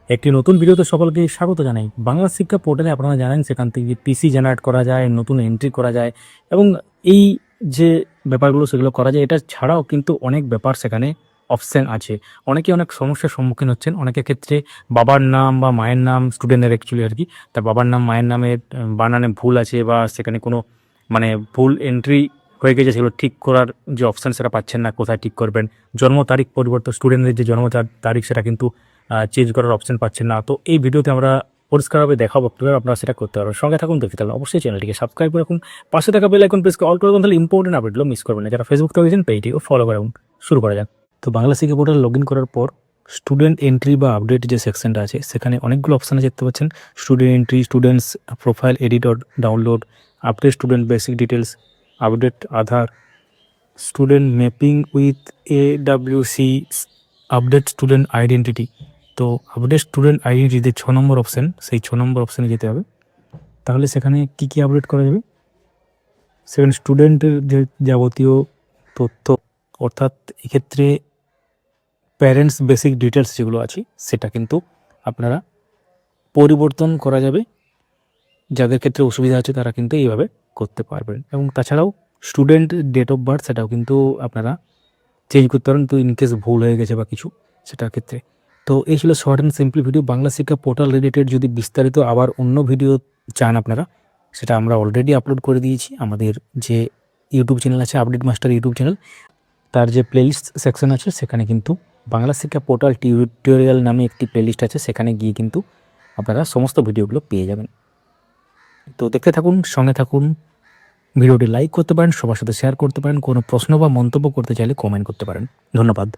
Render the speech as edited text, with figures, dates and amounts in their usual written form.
একটি নতুন ভিডিওতে সকলকে স্বাগত জানাই। বাংলা শিক্ষা পোর্টালে আপনারা জানেন সেখান থেকে পিসি জেনারেট করা যায়, নতুন এন্ট্রি করা যায় এবং এই যে ব্যাপারগুলো সেগুলো করা যায়। এটা ছাড়াও কিন্তু অনেক ব্যাপার সেখানে অপশান আছে। অনেকে অনেক সমস্যার সম্মুখীন হচ্ছেন। অনেকের ক্ষেত্রে বাবার নাম বা মায়ের নাম, স্টুডেন্টের অ্যাকচুয়ালি আর কি, তার বাবার নাম মায়ের নামের বানানে ভুল আছে বা সেখানে কোনো ভুল এন্ট্রি হয়ে গেছে, সেগুলো ঠিক করার যে অপশান সেটা পাচ্ছেন না, কোথায় ঠিক করবেন। জন্ম তারিখ পরিবর্তন, স্টুডেন্টের যে জন্ম তারিখ সেটা কিন্তু চেঞ্জ করার অপশন পাচ্ছেন না। তো এই ভিডিওতে আমরা পরিষ্কারভাবে দেখাবো কীভাবে আপনারা সেটা করতে পারবেন। সঙ্গে থাকুন, দেখতে তাহলে অবশ্যই চ্যানেলটিকে সাবস্ক্রাইব করে রাখুন, পাশে থাকা বেল আইকন প্রেস করে অল করে রাখুন, তাহলে ইম্পর্টেন্ট আপডেটগুলো মিস করবেন না। যারা ফেসবুক থেকে গেছেন পেজটিও ফলো করে রাখুন। শুরু করা যাক। তো বাংলা শিক্ষা পোর্টাল লগ ইন করার পর স্টুডেন্ট এন্ট্রি বা আপডেট যে সেকশনটা আছে সেখানে অনেকগুলো অপশান দেখতে পাচ্ছেন। Student entry, students profile edit or download, update student basic details, update Aadhaar, student mapping with AWC, update student identity. তো আপডেট স্টুডেন্ট আইডেন্টিটিতে 6 নম্বর অপশান, সেই 6 নম্বর অপশানে যেতে হবে। তাহলে সেখানে কি কি আপডেট করা যাবে? সেখানে স্টুডেন্টের যে যাবতীয় তথ্য, অর্থাৎ এক্ষেত্রে প্যারেন্টস বেসিক ডিটেলস যেগুলো আছে সেটা কিন্তু আপনারা পরিবর্তন করা যাবে। যাদের ক্ষেত্রে অসুবিধা আছে তারা কিন্তু এইভাবে করতে পারবেন। এবং তাছাড়াও স্টুডেন্ট ডেট অফ বার্থ সেটাও কিন্তু আপনারা চেঞ্জ করতে পারেন, তো ইনকেস ভুল হয়ে গেছে বা কিছু সেটার ক্ষেত্রে। তো এই ছিল short and simple video Bangla শিক্ষা পোর্টাল রিলেটেড। যদি বিস্তারিত আবার অন্য ভিডিও চান আপনারা, সেটা আমরা অলরেডি আপলোড করে দিয়েছি আমাদের যে ইউটিউব চ্যানেল আছে, আপডেট মাস্টার ইউটিউব চ্যানেল, তার যে প্লেলিস্ট সেকশন আছে সেখানে কিন্তু বাংলা শিক্ষা পোর্টাল টিউটোরিয়াল নামে একটি প্লেলিস্ট আছে, সেখানে গিয়ে কিন্তু আপনারা সমস্ত ভিডিওগুলো পেয়ে যাবেন। তো দেখতে থাকুন, সঙ্গে থাকুন। ভিডিওটি লাইক করতে পারেন, সবার সাথে শেয়ার করতে পারেন, কোনো প্রশ্ন বা মন্তব্য করতে চাইলে কমেন্ট করতে পারেন। ধন্যবাদ।